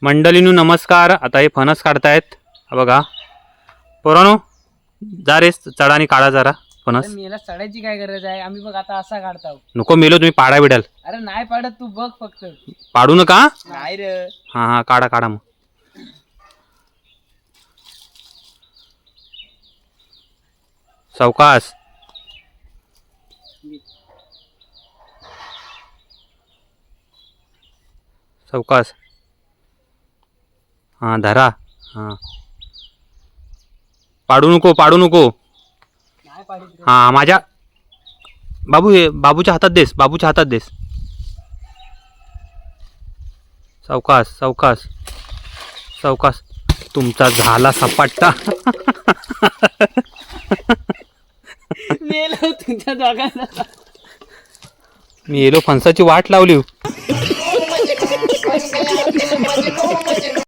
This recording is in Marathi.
मंडळींनो नमस्कार. आता हे फणस काढतायत बघा. पोरानो जा रे चढा आणि काढा जरा फणस. मेला चढायची काय गरज आहे, आम्ही बघ आता असा काढताव. नको मेलो तुम्ही पाडा बिडाल. अरे नाही पाडत, तू बघ फक्त. पाडू नका. नाही रे. हा हा काढा काढा मग. सावकाश. सावकाश. हा धरा. हा पाडू नको पाडू नको. नाही पाडत रे. हा माझ्या बाबू हे बाबूच्या हातात देस, बाबूच्या हातात देस. सावकाश सावकाश सावकाश. तुमचा झाला सपाटा. मेलो तुमच्या दोघांना. मी येलो फणसाची वाट लावली.